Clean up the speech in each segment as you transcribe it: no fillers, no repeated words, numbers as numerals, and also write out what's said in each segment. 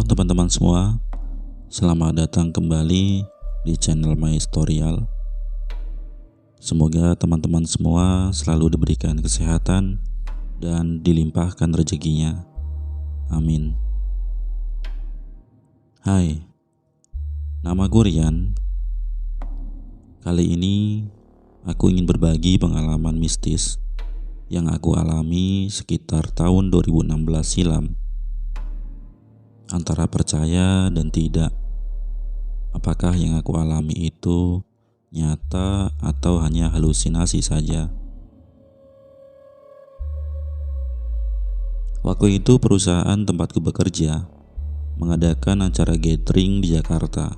teman-teman semua, selamat datang kembali di channel My Storyal. Semoga teman-teman semua selalu diberikan kesehatan dan dilimpahkan rezekinya. Amin. Hai, nama gue Rian. Kali ini aku ingin berbagi pengalaman mistis yang aku alami sekitar tahun 2016 silam. Antara percaya dan tidak, apakah yang aku alami itu nyata atau hanya halusinasi saja. Waktu itu perusahaan tempatku bekerja mengadakan acara gathering di Jakarta.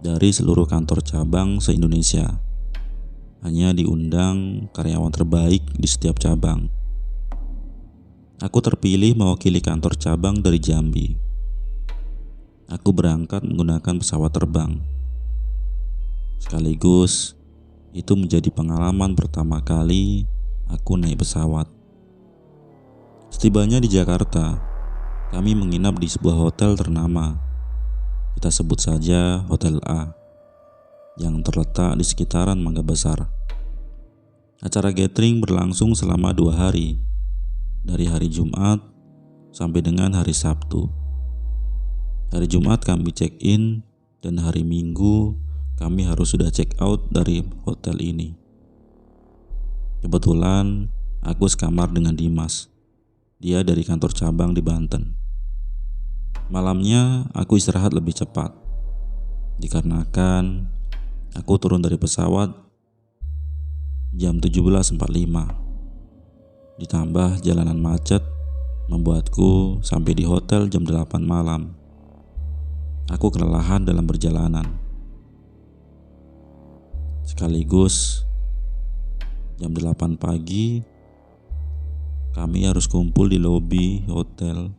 Dari seluruh kantor cabang se-Indonesia, hanya diundang karyawan terbaik di setiap cabang. Aku terpilih mewakili kantor cabang dari Jambi. Aku berangkat menggunakan pesawat terbang. Sekaligus, itu menjadi pengalaman pertama kali aku naik pesawat. Setibanya di Jakarta, kami menginap di sebuah hotel ternama. Kita sebut saja Hotel A, yang terletak di sekitaran Mangga Besar. Acara gathering berlangsung selama 2 hari. Dari hari Jumat sampai dengan hari Sabtu. Hari Jumat kami check-in dan hari Minggu kami harus sudah check-out dari hotel ini. Kebetulan aku sekamar dengan Dimas. Dia dari kantor cabang di Banten. Malamnya aku istirahat lebih cepat, dikarenakan aku turun dari pesawat jam 17.45. Ditambah jalanan macet membuatku sampai di hotel jam 8 malam. Aku kelelahan dalam perjalanan. Sekaligus jam 8 pagi kami harus kumpul di lobi hotel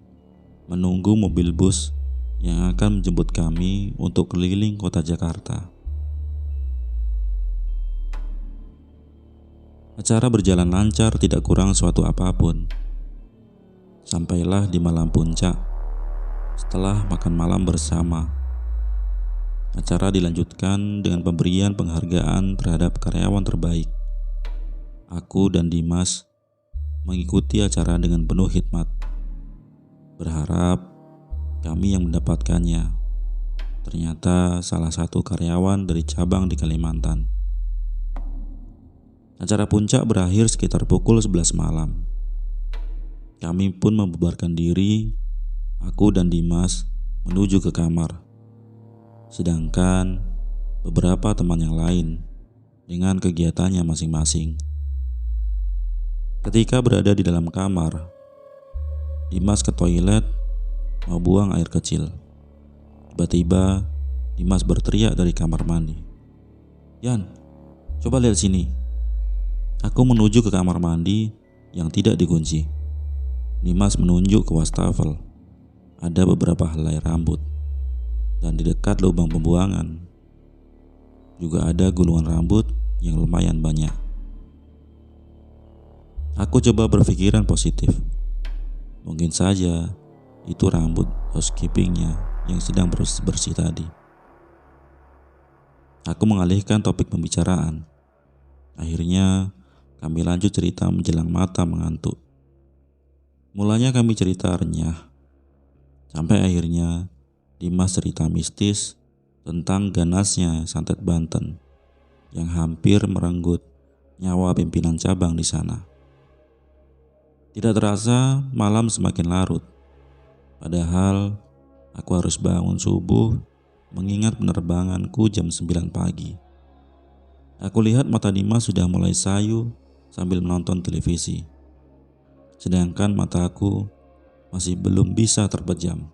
menunggu mobil bus yang akan menjemput kami untuk keliling kota Jakarta. Acara berjalan lancar, tidak kurang suatu apapun. Sampailah di malam puncak. Setelah makan malam bersama, acara dilanjutkan dengan pemberian penghargaan terhadap karyawan terbaik. Aku dan Dimas mengikuti acara dengan penuh hikmat, berharap kami yang mendapatkannya. Ternyata salah satu karyawan dari cabang di Kalimantan. Acara puncak berakhir sekitar pukul 11 malam. Kami pun membubarkan diri, aku dan Dimas menuju ke kamar. Sedangkan beberapa teman yang lain dengan kegiatannya masing-masing. Ketika berada di dalam kamar, Dimas ke toilet mau buang air kecil. Tiba-tiba Dimas berteriak dari kamar mandi, "Yan, coba lihat sini." Aku menuju ke kamar mandi yang tidak dikunci. Dimas menunjuk ke wastafel. Ada beberapa helai rambut, dan di dekat lubang pembuangan juga ada gulungan rambut yang lumayan banyak. Aku coba berpikiran positif. Mungkin saja itu rambut housekeepingnya yang sedang bersih tadi. Aku mengalihkan topik pembicaraan. Akhirnya kami lanjut cerita menjelang mata mengantuk. Mulanya kami cerita renyah, sampai akhirnya Dimas cerita mistis tentang ganasnya santet Banten yang hampir merenggut nyawa pimpinan cabang di sana. Tidak terasa malam semakin larut. Padahal aku harus bangun subuh mengingat penerbanganku jam 9 pagi. Aku lihat mata Dimas sudah mulai sayu sambil menonton televisi. Sedangkan mataku masih belum bisa terpejam.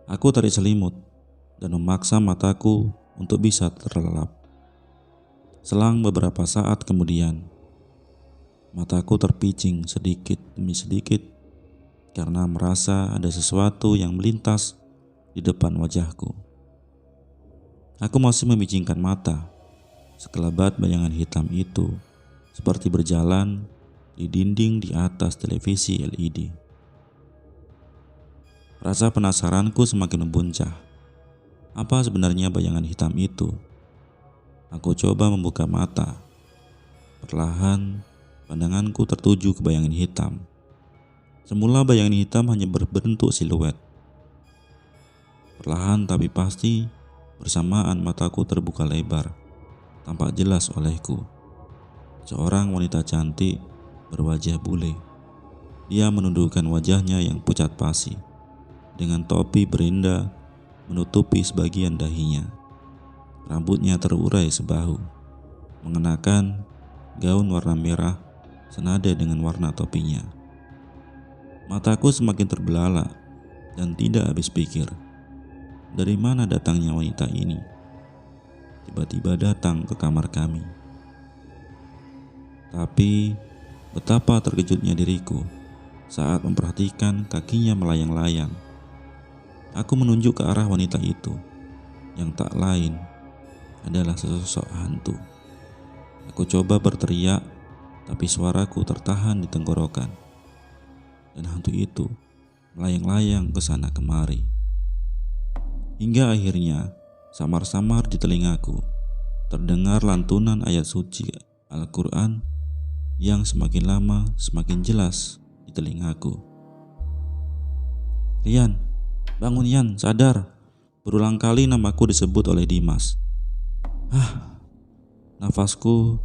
Aku tarik selimut dan memaksa mataku untuk bisa terlelap. Selang beberapa saat kemudian, mataku terpicing sedikit demi sedikit karena merasa ada sesuatu yang melintas di depan wajahku. Aku masih memicingkan mata. Sekelebat bayangan hitam itu seperti berjalan di dinding di atas televisi LED. Rasa penasaranku semakin membuncah. Apa sebenarnya bayangan hitam itu? Aku coba membuka mata. Perlahan, pandanganku tertuju ke bayangan hitam. Semula bayangan hitam hanya berbentuk siluet. Perlahan tapi pasti, bersamaan mataku terbuka lebar. Tampak jelas olehku. Seorang wanita cantik berwajah bule. Dia menundukkan wajahnya yang pucat pasi, dengan topi berenda menutupi sebagian dahinya. Rambutnya terurai sebahu, mengenakan gaun warna merah senada dengan warna topinya. Mataku semakin terbelalak dan tidak habis pikir. Dari mana datangnya wanita ini? Tiba-tiba datang ke kamar kami. Tapi betapa terkejutnya diriku saat memperhatikan kakinya melayang-layang. Aku menunjuk ke arah wanita itu, yang tak lain adalah sesosok hantu. Aku coba berteriak, tapi suaraku tertahan di tenggorokan. Dan hantu itu melayang-layang ke sana kemari. Hingga akhirnya, samar-samar di telingaku terdengar lantunan ayat suci Al-Quran yang semakin lama semakin jelas di telingaku. "Rian, bangun Yan, sadar." Berulang kali namaku disebut oleh Dimas. Nafasku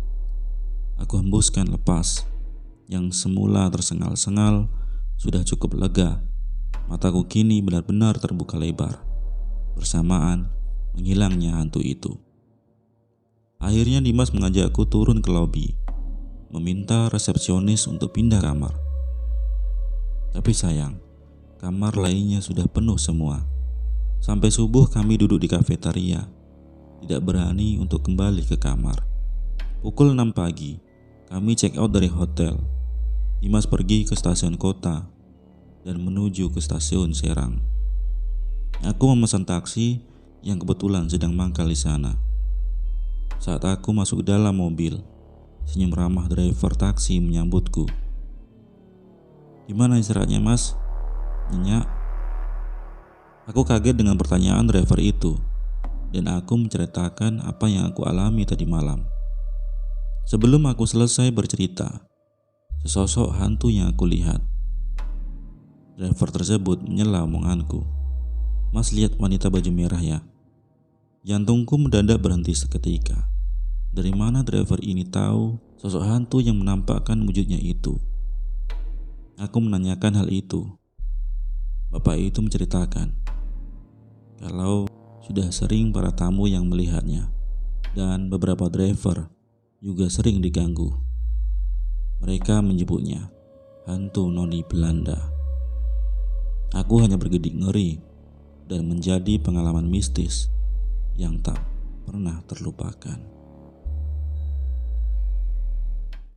aku hembuskan lepas. Yang semula tersengal-sengal sudah cukup lega. Mataku kini benar-benar terbuka lebar. Bersamaan menghilangnya hantu itu. Akhirnya Dimas mengajakku turun ke lobi, meminta resepsionis untuk pindah kamar. Tapi sayang, kamar lainnya sudah penuh semua. Sampai subuh kami duduk di kafetaria, tidak berani untuk kembali ke kamar. Pukul 6 pagi, kami check out dari hotel. Dimas pergi ke stasiun kota dan menuju ke stasiun Serang. Aku memesan taksi yang kebetulan sedang mangkal di sana. Saat aku masuk dalam mobil, senyum ramah driver taksi menyambutku. "Gimana istirahatnya Mas?" "Nyenyak." Aku kaget dengan pertanyaan driver itu, dan aku menceritakan apa yang aku alami tadi malam. Sebelum aku selesai bercerita, sesosok hantu yang aku lihat. Driver tersebut menyela omonganku. "Mas lihat wanita baju merah ya?" Jantungku mendadak berhenti seketika. Dari mana driver ini tahu sosok hantu yang menampakkan wujudnya itu? Aku menanyakan hal itu. Bapak itu menceritakan kalau sudah sering para tamu yang melihatnya, dan beberapa driver juga sering diganggu. Mereka menyebutnya hantu noni Belanda. Aku hanya bergidik ngeri dan menjadi pengalaman mistis yang tak pernah terlupakan.